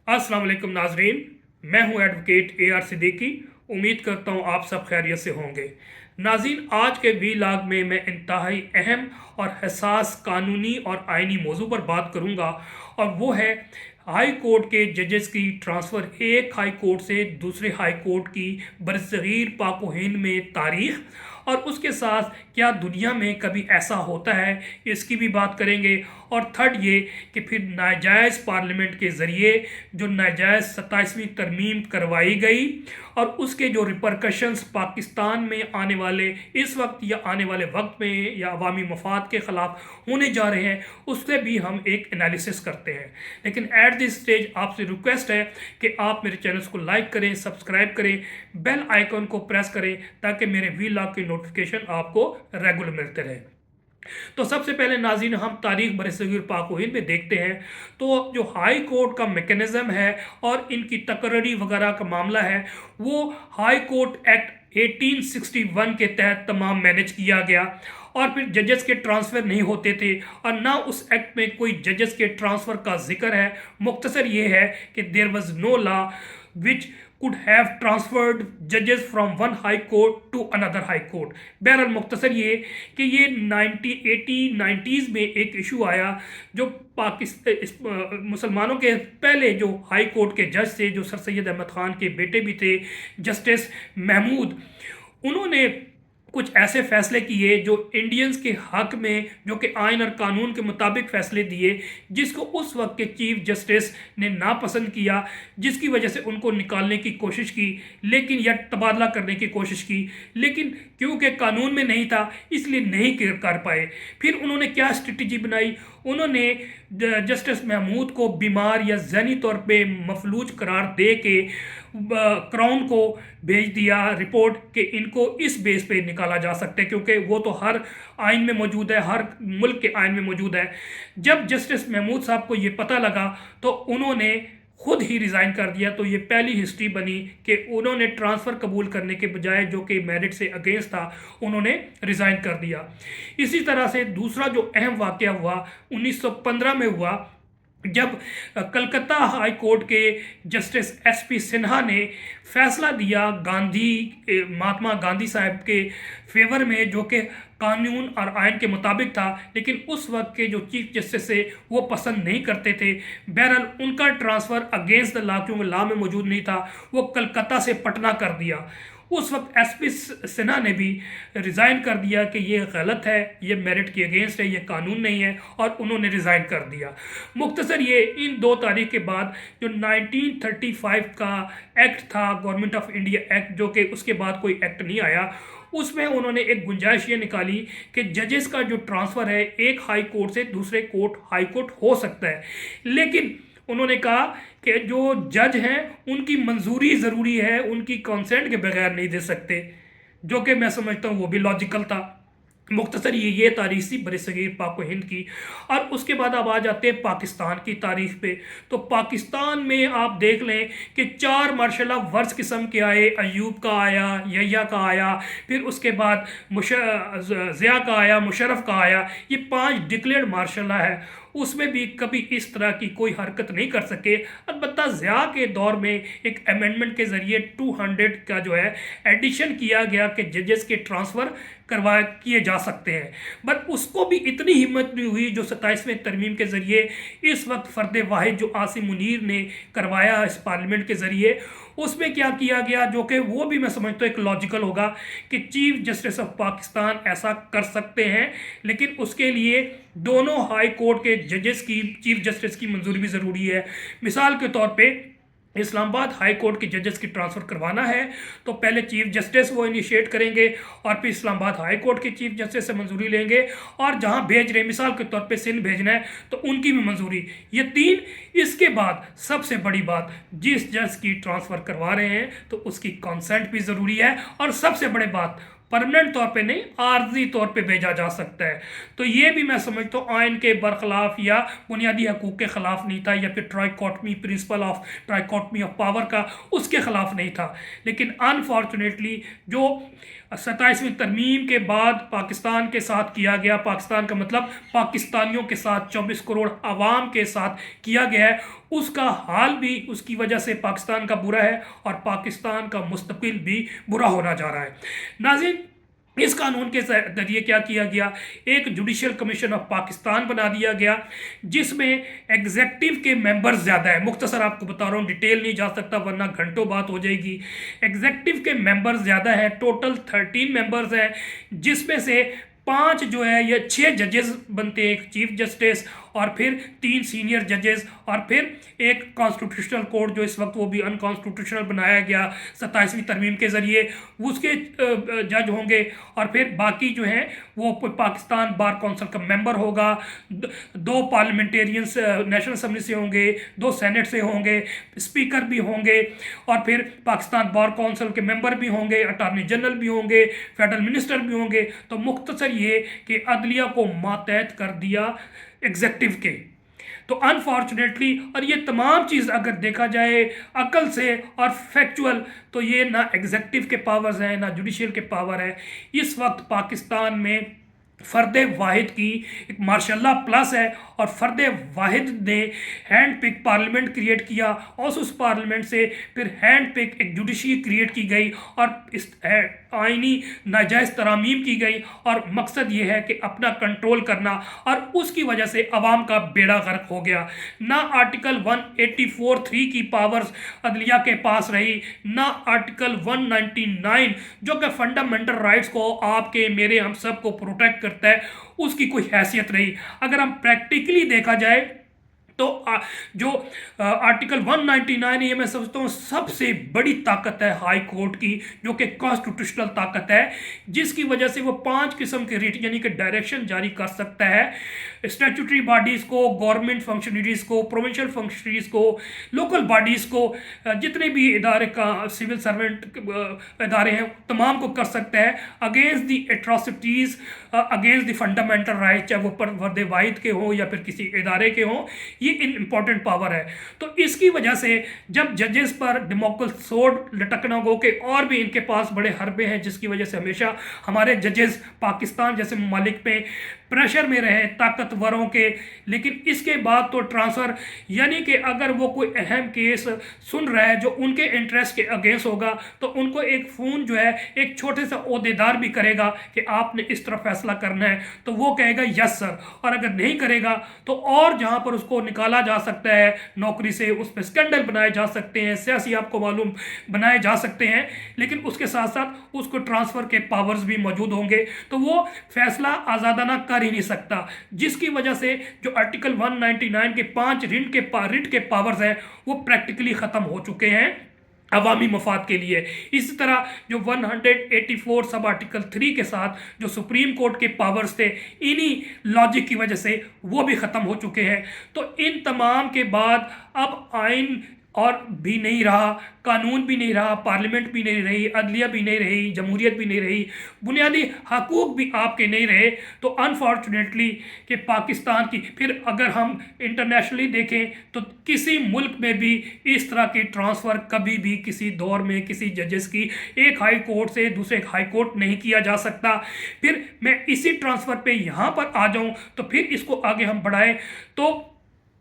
अस्सलाम वालेकुम नाजरीन, मैं हूं एडवोकेट AR सिद्दीकी। उम्मीद करता हूं आप सब खैरियत से होंगे। नाज़रीन, आज के वीलॉग में मैं इंतहाई अहम और हसास कानूनी और आइनी मौजू पर बात करूंगा, और वो है हाई कोर्ट के जजेस की ट्रांसफ़र एक हाई कोर्ट से दूसरे हाई कोर्ट की बरसगीर पाक व हिंद में तारीख, और उसके साथ क्या दुनिया में कभी ऐसा होता है, इसकी भी बात करेंगे। और थर्ड ये कि फिर नाजायज़ पार्लियामेंट के ज़रिए जो नाजायज़ 27वीं तरमीम करवाई गई और उसके जो रिपरकशंस पाकिस्तान में आने वाले इस वक्त या आने वाले वक्त में या अवामी मफाद के ख़िलाफ़ होने जा रहे हैं, उससे भी हम एक एनालिसिस करते हैं। लेकिन एट दिस स्टेज आपसे रिक्वेस्ट है कि आप मेरे चैनल्स को लाइक करें, सब्सक्राइब करें, बेल आइकन को प्रेस करें, ताकि मेरे वीलॉग की नोटिफिकेशन आपको रेगुलर मिलते रहे। तो सबसे पहले नाज़रीन, हम तारीख बरसगीर पाक व हिंद में देखते हैं। तो जो हाई कोर्ट का मैकेनिज़्म है और इनकी तकर्री वगैरह का मामला है, वो हाई कोर्ट एक्ट 1861 के तहत तमाम मैनेज किया गया। और फिर जजेस के ट्रांसफ़र नहीं होते थे, और ना उस एक्ट में कोई जजेस के ट्रांसफ़र का जिक्र है। मुख्तसर ये है कि there was no law which could have transferred judges from one high court to another high court। बहरहाल मुख्तसर ये कि ये 1980-90s में एक इशू आया, जो पाकिस्तान मुसलमानों के पहले जो हाई कोर्ट के जज थे, जो सर सैयद अहमद ख़ान के बेटे भी थे, जस्टिस महमूद, उन्होंने कुछ ऐसे फैसले किए जो इंडियंस के हक में, जो कि आइन और कानून के मुताबिक फैसले दिए, जिसको उस वक्त के चीफ जस्टिस ने नापसंद किया, जिसकी वजह से उनको निकालने की कोशिश की, लेकिन या तबादला करने की कोशिश की, लेकिन क्योंकि कानून में नहीं था इसलिए नहीं कर पाए। फिर उन्होंने क्या स्ट्रेटजी बनाई, उन्होंने जस्टिस महमूद को बीमार या ज़हनी तौर पे मफलूज करार दे के क्राउन को भेज दिया रिपोर्ट कि इनको इस बेस पे निकाला जा सकता है, क्योंकि वो तो हर आइन में मौजूद है, हर मुल्क के आइन में मौजूद है। जब जस्टिस महमूद साहब को ये पता लगा तो उन्होंने खुद ही रिज़ाइन कर दिया। तो ये पहली हिस्ट्री बनी कि उन्होंने ट्रांसफ़र कबूल करने के बजाय, जो कि मेरिट से अगेंस्ट था, उन्होंने रिज़ाइन कर दिया। इसी तरह से दूसरा जो अहम वाक़या हुआ 1915 में हुआ, जब कलकत्ता हाई कोर्ट के जस्टिस SP सिन्हा ने फैसला दिया महात्मा गांधी साहब के फेवर में, जो कि कानून और आइन के मुताबिक था, लेकिन उस वक्त के जो चीफ जस्टिस थे वो पसंद नहीं करते थे। बहरहाल उनका ट्रांसफ़र अगेंस्ट द लॉ, क्योंकि लॉ में मौजूद नहीं था, वो कलकत्ता से पटना कर दिया। उस वक्त SP सिन्हा ने भी रिज़ाइन कर दिया कि ये गलत है, ये मेरिट के अगेंस्ट है, ये कानून नहीं है, और उन्होंने रिज़ाइन कर दिया। मुख्तसर ये इन 2 तारीख के बाद जो 1935 का एक्ट था, गवर्नमेंट ऑफ इंडिया एक्ट, जो कि उसके बाद कोई एक्ट नहीं आया, उसमें उन्होंने एक गुंजाइश ये निकाली कि जजेस का जो ट्रांसफ़र है एक हाई कोर्ट से दूसरे कोर्ट हाई कोर्ट हो सकता है, लेकिन उन्होंने कहा कि जो जज हैं उनकी मंजूरी ज़रूरी है, उनकी कंसेंट के बगैर नहीं दे सकते, जो कि मैं समझता हूँ वो भी लॉजिकल था। मुख्तसर ये तारीख थी बरसगीर पाक व हिंद की। और उसके बाद अब आ जाते हैं पाकिस्तान की तारीख पे। तो पाकिस्तान में आप देख लें कि 4 मार्शल वर्स किस्म के आए, अयूब का आया, यहिया का आया, फिर उसके बाद ज़िया का आया, मुशर्रफ का आया। ये 5 डिक्लेयर्ड मार्शल है, उसमें भी कभी इस तरह की कोई हरकत नहीं कर सके। अलबत्ता ज़िया के दौर में एक अमेंडमेंट के ज़रिए 200 का जो है एडिशन किया गया कि जजेस के ट्रांसफ़र किए जा सकते हैं, बट उसको भी इतनी हिम्मत नहीं हुई जो 27वें तरमीम के ज़रिए इस वक्त फ़र्द वाहिद जो आसिम मुनीर ने करवाया इस पार्लियामेंट के ज़रिए। उसमें क्या किया गया, जो कि वो भी मैं समझता हूँ एक लॉजिकल होगा, कि चीफ जस्टिस ऑफ पाकिस्तान ऐसा कर सकते हैं, लेकिन उसके लिए दोनों हाई कोर्ट के जजेस की, चीफ जस्टिस की मंजूरी भी ज़रूरी है। मिसाल के तौर पे इस्लामाबाद हाई कोर्ट के जजेस की ट्रांसफ़र करवाना है तो पहले चीफ जस्टिस वो इनिशिएट करेंगे, और फिर इस्लामाबाद हाई कोर्ट के चीफ जस्टिस से मंजूरी लेंगे, और जहां भेज रहे, मिसाल के तौर पे सिंध भेजना है तो उनकी भी मंजूरी। ये 3। इसके बाद सबसे बड़ी बात, जिस जज की ट्रांसफ़र करवा रहे हैं तो उसकी कंसेंट भी ज़रूरी है, और सबसे बड़ी बात, परमानेंट तौर पे नहीं, आर्जी तौर पे भेजा जा सकता है। तो ये भी मैं समझता हूँ आइन के बरखिलाफ या बुनियादी हकूक़ के ख़िलाफ़ नहीं था, या फिर trichotomy, principle of trichotomy of power का, उसके ख़िलाफ़ नहीं था। लेकिन अनफॉर्चुनेटली जो 27वीं तरमीम के बाद पाकिस्तान के साथ किया गया, पाकिस्तान का मतलब पाकिस्तानियों के साथ, 24 करोड़ आवाम के साथ किया गया है, उसका हाल भी उसकी वजह से पाकिस्तान का बुरा है और पाकिस्तान का मुस्तकबिल भी बुरा होना जा रहा है। नाज़रीन, इस कानून के जरिए क्या किया गया, एक जुडिशियल कमीशन ऑफ पाकिस्तान बना दिया गया जिसमें एग्जेक्टिव के मेंबर्स ज़्यादा है। मुख्तसर आपको बता रहा हूँ, डिटेल नहीं जा सकता वरना घंटों बात हो जाएगी। एग्जेक्टिव के मेंबर्स ज़्यादा है, टोटल 13 मेंबर्स हैं, जिसमें से 5 जो है ये 6 जजेस बनते हैं, एक चीफ जस्टिस और फिर 3 सीनियर जजेस और फिर एक कॉन्स्टिट्यूशनल कोर्ट जो इस वक्त वो भी अनकॉन्स्टिट्यूशनल बनाया गया 27वीं तरमीम के ज़रिए, उसके जज होंगे। और फिर बाकी जो हैं वो पाकिस्तान बार काउंसिल का मेंबर होगा, 2 पार्लियामेंटेरियंस नेशनल असम्बली से होंगे, 2 सेनेट से होंगे, स्पीकर भी होंगे और फिर पाकिस्तान बार काउंसिल के मेंबर भी होंगे, अटॉर्नी जनरल भी होंगे, फेडरल मिनिस्टर भी होंगे। तो मुख्तसर ये कि अदलिया को मातहत कर दिया एग्जेक्टिव के। तो अनफॉर्चुनेटली, और ये तमाम चीज़ अगर देखा जाए अकल से और फैक्चुअल, तो ये ना एग्जेक्टिव के पावर्स हैं ना जुडिशियल के पावर है। इस वक्त पाकिस्तान में फ़र्द वाहिद की एक मार्शल्ला प्लस है और फ़र्द वाहिद ने हैंड पिक पार्लियामेंट क्रिएट किया और उस पार्लियामेंट से फिर हैंड पिक एक जुडिशरी क्रिएट की गई और इस आइनी नाजायज़ तरामीम की गई और मकसद ये है कि अपना कंट्रोल करना, और उसकी वजह से अवाम का बेड़ा गर्क हो गया। ना आर्टिकल 184(3) की पावर्स अदलिया के पास रही, ना आर्टिकल 199 जो कि फंडामेंटल राइट्स को आपके मेरे हम सब को प्रोटेक्ट करता है, उसकी कोई हैसियत रही। अगर हम प्रैक्टिकली देखा जाए तो जो आर्टिकल 199 ये मैं समझता हूँ सबसे बड़ी ताकत है हाई कोर्ट की, जो कि कॉन्स्टिट्यूशनल ताकत है, जिसकी वजह से वो 5 किस्म के रिट यानी कि डायरेक्शन जारी कर सकता है स्टैट्यूटरी बॉडीज़ को, गवर्नमेंट फंक्शनरीज़ को, प्रोविंशियल फंक्शनरीज़ को, लोकल बॉडीज़ को, जितने भी इदारे का सिविल सर्वेंट इदारे हैं तमाम को कर सकता है against the atrocities, against the fundamental right, चाहे वो फर्द वाहिद के हों या फिर किसी इदारे के हों। ये इम्पॉर्टेंट पावर है। तो इसकी वजह से जब जजेस पर डेमोक्रेट सोड लटकना हो के और भी इनके पास बड़े हरबे हैं, जिसकी वजह से हमेशा हमारे जजेस पाकिस्तान जैसे ममालिक में प्रेशर में रहे ताकतवरों के। लेकिन इसके बाद तो ट्रांसफ़र, यानी कि अगर वो कोई अहम केस सुन रहा है जो उनके इंटरेस्ट के अगेंस्ट होगा तो उनको एक फ़ोन जो है एक छोटे सा ओहदेदार भी करेगा कि आपने इस तरह फैसला करना है, तो वो कहेगा यस सर, और अगर नहीं करेगा तो और जहाँ पर उसको निकाला जा सकता है नौकरी से, उस पर स्कैंडल बनाए जा सकते हैं, सियासी आपको मालूम बनाए जा सकते हैं, लेकिन उसके साथ साथ उसको ट्रांसफ़र के पावर्स भी मौजूद होंगे, तो वो फैसला आज़ादाना कर ही नहीं सकता। जिसकी वजह से जो आर्टिकल 199 के 5 रिट के पावर्स हैं वो प्रैक्टिकली ख़त्म हो चुके हैं अवामी मफाद के लिए। इसी तरह जो 184 सब आर्टिकल 3 के साथ जो सुप्रीम कोर्ट के पावर्स थे, इन्हीं लॉजिक की वजह से वो भी ख़त्म हो चुके हैं। तो इन तमाम के बाद अब आइन और भी नहीं रहा, कानून भी नहीं रहा, पार्लियामेंट भी नहीं रही, अदलिया भी नहीं रही, जमहूरियत भी नहीं रही, बुनियादी हकूक़ भी आपके नहीं रहे। तो अनफॉर्चुनेटली कि पाकिस्तान की, फिर अगर हम इंटरनेशनली देखें तो किसी मुल्क में भी इस तरह की ट्रांसफ़र कभी भी किसी दौर में किसी जजेस की एक हाई कोर्ट से दूसरे हाई कोर्ट नहीं किया जा सकता। फिर मैं इसी ट्रांसफ़र पे यहाँ पर आ जाऊँ तो फिर इसको आगे हम बढ़ाएं तो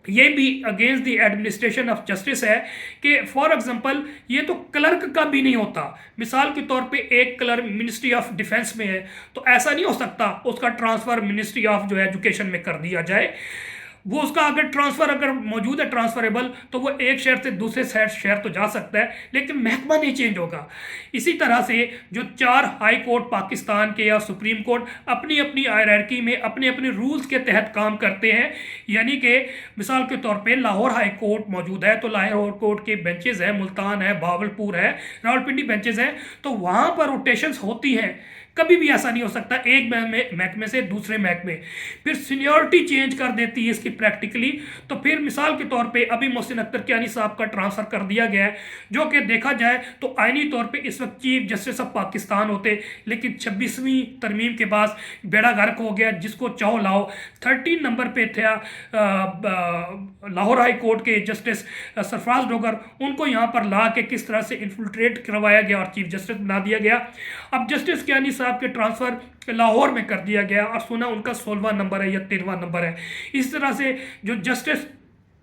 ये भी against the administration of justice है कि फॉर एग्जांपल ये तो क्लर्क का भी नहीं होता। मिसाल के तौर पे एक क्लर्क मिनिस्ट्री ऑफ डिफेंस में है तो ऐसा नहीं हो सकता उसका ट्रांसफ़र मिनिस्ट्री ऑफ जो है एजुकेशन में कर दिया जाए। वो उसका अगर ट्रांसफ़र अगर मौजूद है ट्रांसफरेबल तो वो एक शहर से दूसरे शहर तो जा सकता है, लेकिन महकमा नहीं चेंज होगा। इसी तरह से जो 4 हाई कोर्ट पाकिस्तान के या सुप्रीम कोर्ट अपनी अपनी हायरार्की में अपने अपने रूल्स के तहत काम करते हैं। यानी कि मिसाल के तौर पे लाहौर हाई कोर्ट मौजूद है तो लाहौर कोर्ट के बेंचेस हैं, मुल्तान है, भावलपुर है, रावलपिंडी बेंचेस हैं, तो वहाँ पर रोटेशंस होती हैं। कभी भी ऐसा नहीं हो सकता एक महकमे से दूसरे महकमे, फिर सीनियरिटी चेंज कर देती है इसकी प्रैक्टिकली। तो फिर मिसाल के तौर पे अभी मोहसिन अख्तर कियानी साहब का ट्रांसफ़र कर दिया गया है, जो कि देखा जाए तो आइनी तौर पे इस वक्त चीफ जस्टिस ऑफ पाकिस्तान होते, लेकिन 26वीं तरमीम के बाद बेड़ा गर्क हो गया। जिसको चाहो लाओ 13 नंबर पे था लाहौर हाई कोर्ट के जस्टिस सरफराज डोगर, उनको यहाँ पर ला के किस तरह से इन्फिल्ट्रेट करवाया गया और चीफ जस्टिस बना दिया गया। अब जस्टिस कियानी साहब के ट्रांसफ़र लाहौर में कर दिया गया और सुना उनका 16वां नंबर है या 13वां नंबर है। इस तरह से जो जस्टिस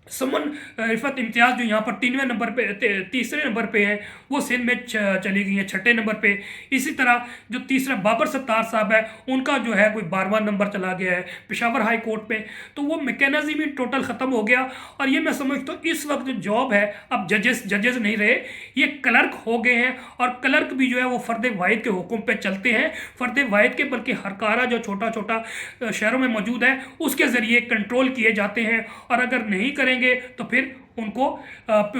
समन रिफत इम्तियाज़ जो यहाँ पर 3वें नंबर पे तीसरे नंबर पे है, वो सिंध में चली गई है 6ठे नंबर पे। इसी तरह जो तीसरा बाबर सत्तार साहब है, उनका जो है कोई 12वां नंबर चला गया है पेशावर हाई कोर्ट में। तो वो मैकेनिज्म ही टोटल ख़त्म हो गया। और ये मैं समझता हूँ इस वक्त जो जॉब है, अब जजेस नहीं रहे, ये क्लर्क हो गए हैं। और क्लर्क भी जो है वो फ़र्द वाहिद के हुक्म पे चलते हैं, फ़र्द वाहिद के, बल्कि हरकारा जो छोटा छोटा शहरों में मौजूद है उसके ज़रिए कंट्रोल किए जाते हैं। और अगर नहीं करेंगे तो फिर उनको आप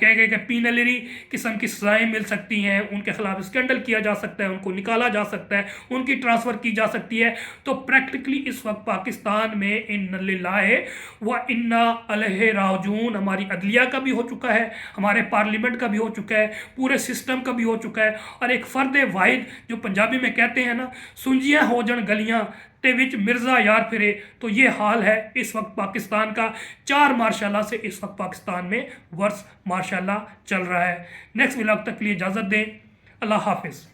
कहेंगे कि पीनलरी किस्म की सजाएं मिल सकती हैं, उनके खिलाफ स्कैंडल किया जा सकता है, उनको निकाला जा सकता है, उनकी ट्रांसफ़र की जा सकती है। तो प्रैक्टिकली इस वक्त पाकिस्तान में इन्ना लिल्लाहि व इन्ना अलैहि राजिऊन हमारी अदलिया का भी हो चुका है, हमारे पार्लियामेंट का भी हो चुका है, पूरे सिस्टम का भी हो चुका है। और एक फ़र्द वाहिद जो पंजाबी में कहते हैं ना, सुंजियाँ हो जन गलियाँ ते विच मिर्ज़ा यार फिरे, तो ये हाल है इस वक्त पाकिस्तान का। 4 मार्शाला से इस वक्त पाकिस्तान में वर्ष मार्शाला चल रहा है। नेक्स्ट व्लॉग तक के लिए इजाज़त दें। अल्लाह हाफिज़।